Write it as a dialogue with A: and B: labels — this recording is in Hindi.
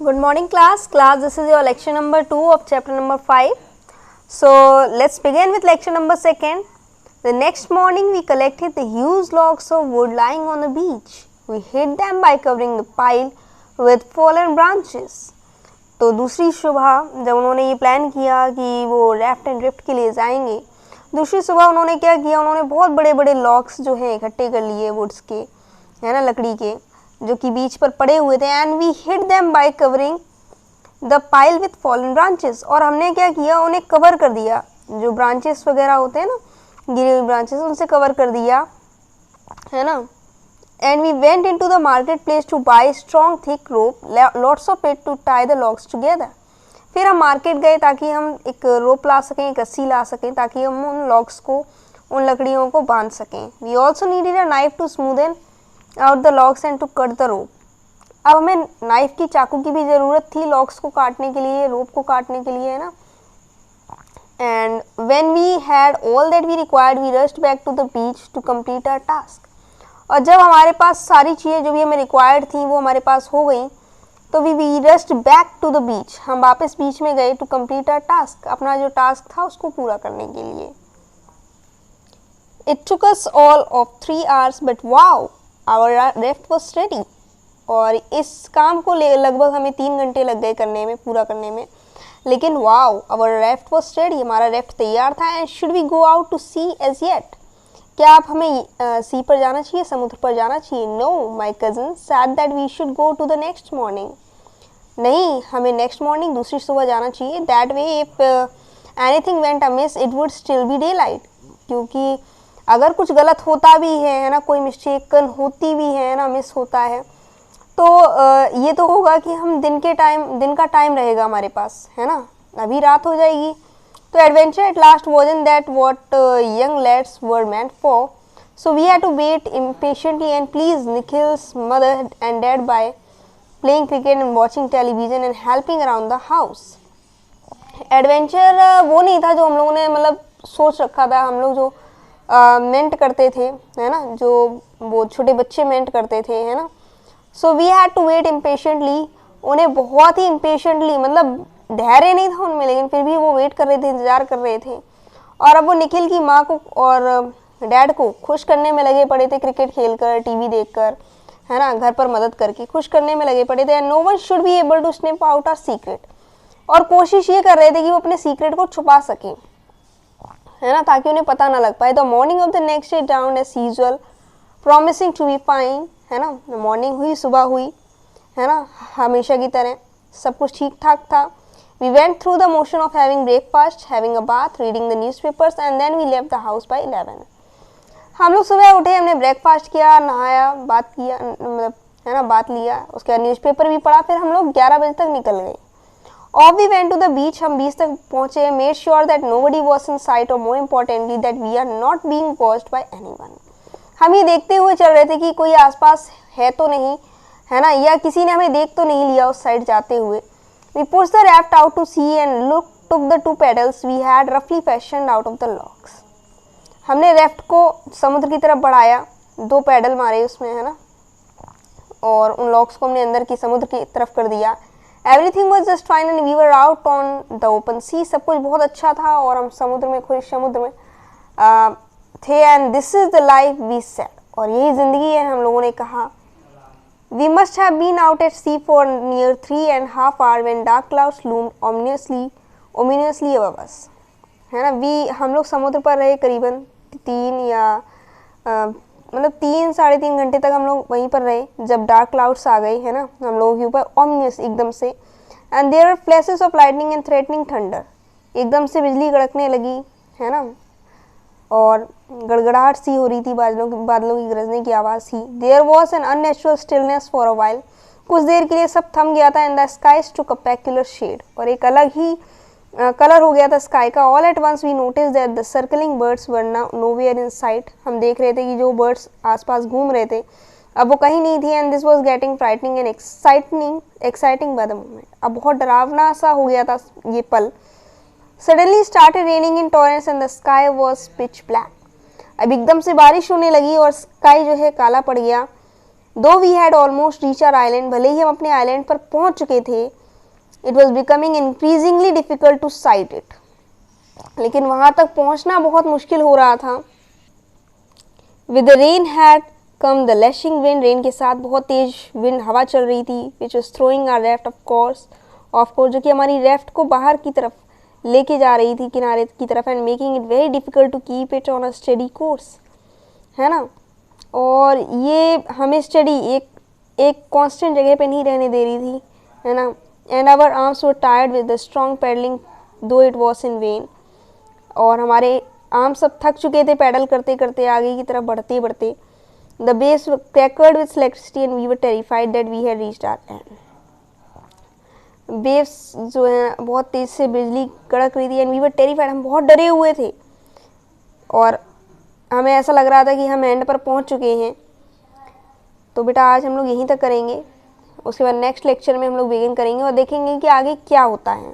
A: Good morning class. This is your lecture number 2 of chapter number 5. So let's begin with lecture number 2. The next morning we collected the huge logs of wood lying on the beach. We hid them by covering the pile with fallen branches. तो दूसरी सुबह जब उन्होंने ये प्लान किया कि वो राफ्ट एंड ड्रिफ्ट के लिए जाएंगे, दूसरी सुबह उन्होंने क्या किया, उन्होंने बहुत बड़े बड़े लॉग्स जो हैं इकट्ठे कर लिए वुड्स के, है ना, लकड़ी के, जो कि बीच पर पड़े हुए थे. And we hid them by covering the pile with fallen branches. और हमने क्या किया, उन्हें कवर कर दिया, जो ब्रांचेस वगैरह होते हैं ना, गिरे हुए ब्रांचेस, उनसे कवर कर दिया, है ना. And we went into the market place to buy strong thick rope, lots of it to tie the logs together. फिर हम मार्केट गए ताकि हम एक रोप ला सकें, एक रस्सी ला सकें, ताकि हम उन लॉग्स को, उन लकड़ियों को बांध सकें. We also needed a knife to smoothen out the logs and to cut the rope. अब हमें नाइफ की, चाकू की भी ज़रूरत थी लॉग्स को काटने के लिए, रोप को काटने के लिए, है ना. And when we had all that we required we rushed back to the beach to complete our task. और जब हमारे पास सारी चीज़ें जो भी हमें रिक्वायर्ड थी वो हमारे पास हो गई, तो we rushed back to the beach, हम वापस बीच में गए टू कंप्लीट आवर टास्क, अपना जो टास्क था उसको पूरा करने के लिए. It took us all of 3 hours but wow our raft was ready. और इस काम को लगभग हमें 3 घंटे लग गए करने में, पूरा करने में. लेकिन wow our raft was ready, हमारा राफ्ट तैयार था. And should we go out to sea edge yet, क्या आप हमें सी पर जाना चाहिए, समुद्र पर जाना चाहिए? No, my cousin said that we should go to the next morning. नहीं, हमें नेक्स्ट मॉर्निंग, दूसरी सुबह जाना चाहिए. That way if anything went amiss it would still be daylight. क्योंकि अगर कुछ गलत होता भी है ना, कोई मिस्टेकन होती भी है ना, मिस होता है, तो ये तो होगा कि हम दिन का टाइम रहेगा हमारे पास, है ना, अभी रात हो जाएगी. तो adventure at last wasn't that what young lads were meant for. So we had to wait impatiently and please Nikhil's mother and dad by playing cricket and watching television and helping around the house. Adventure वो नहीं था जो हम लोगों ने मतलब सोच रखा था, हम लोग जो मेंट करते थे, है ना, जो वो छोटे बच्चे मेंट करते थे, है ना. So we had to wait impatiently, उन्हें बहुत ही इम्पेशेंटली, मतलब धैर्य नहीं था उनमें, लेकिन फिर भी वो वेट कर रहे थे, इंतज़ार कर रहे थे. और अब वो निखिल की माँ को और डैड को खुश करने में लगे पड़े थे, क्रिकेट खेलकर, टीवी देखकर, है ना, घर पर मदद करके खुश करने में लगे पड़े थे. And no one should be able to snip out our secret. और कोशिश ये कर रहे थे कि वो अपने सीक्रेट को छुपा सकें, है ना, ताकि उन्हें पता ना लग पाए. The morning of the next day dawn as usual promising to be fine, है ना. मॉर्निंग हुई, सुबह हुई, है ना, हमेशा की तरह सब कुछ ठीक ठाक था. We went through the motion of having breakfast, having a bath, reading the newspapers and then we left the house by 11. हम लोग सुबह उठे, हमने ब्रेकफास्ट किया, नहाया, बात किया, मतलब, है ना, बात लिया, उसके बाद न्यूज़पेपर भी पढ़ा. फिर हम लोग 11 बजे तक निकल गए. Off we went to the beach, हम बीच तक पहुँचे. Made sure that nobody was in sight or more importantly that we are not being watched by anyone. हम ये देखते हुए चल रहे थे कि कोई आसपास है तो नहीं, है ना, या किसी ने हमें देख तो नहीं लिया उस साइड जाते हुए. We pushed the raft out to sea and took the 2 paddles we had roughly fashioned out of the logs. हमने राफ्ट को समुद्र की तरफ बढ़ाया, 2 पैडल मारे उसमें, है ना, और उन लॉग्स को हमने अंदर की समुद्र की तरफ कर दिया. Everything was just fine and we were out on the open sea. सब कुछ बहुत अच्छा था और हम समुद्र में, खुले समुद्र में थे. And this is the life we said. और यही ज़िंदगी है, हम लोगों ने कहा. We must have been out at sea for near 3.5 hours when dark clouds loomed ominously above us. है ना, हम लोग समुद्र पर रहे करीबन 3 या मतलब 3-3.5 घंटे तक हम लोग वहीं पर रहे, जब डार्क क्लाउड्स आ गई, है ना, हम लोगों के ऊपर, ऑमिनियस एकदम से. And there are flashes of lightning and threatening thunder, एकदम से बिजली गड़कने लगी, है ना, और गड़गड़ाहट सी हो रही थी, बादलों की गरजने की आवाज़ थी. There was an unnatural stillness for a while, कुछ देर के लिए सब थम गया था. And the skies took a peculiar shade, और एक अलग ही कलर हो गया था स्काई का. All at once we notice that the circling birds were nowhere in sight, हम देख रहे थे कि जो बर्ड्स आसपास घूम रहे थे अब वो कहीं नहीं थी. And this was getting frightening and exciting by the moment, अब बहुत डरावना सा हो गया था ये पल. Suddenly started raining in torrents and the sky was pitch black. अब एकदम से बारिश होने लगी और स्काई जो है काला पड़ गया. Though we had almost reach our island, भले ही हम अपने आइलैंड पर पहुंच चुके थे, it was becoming increasingly difficult to sight it, लेकिन वहां तक पहुंचना बहुत मुश्किल हो रहा था। With the rain had come the lashing wind, rain के साथ बहुत तेज विंड हवा चल रही थी, which was throwing our raft off course, जो कि हमारी रेफ्ट को बाहर की तरफ लेके जा रही थी, किनारे की तरफ, and making it very difficult to keep it on a steady course, है ना। और ये हमें स्टडी एक कांस्टेंट जगह पे नहीं रहने दे रही थी, है ना। And our arms were tired with the strong paddling though it was in vain, और हमारे आर्म सब थक चुके थे पैडल करते करते, आगे की तरफ बढ़ते बढ़ते। The base crackled with electricity and we were terrified that we had reached our end, waves जो है बहुत तेज से बिजली कड़क रही थी, एंड वी वर टेरिफाइड, हम बहुत डरे हुए थे, और हमें ऐसा लग रहा था कि हम एंड पर पहुंच चुके हैं। तो बेटा आज हम लोग यहीं तक करेंगे, उसके बाद नेक्स्ट लेक्चर में हम लोग बिगिन करेंगे और देखेंगे कि आगे क्या होता है।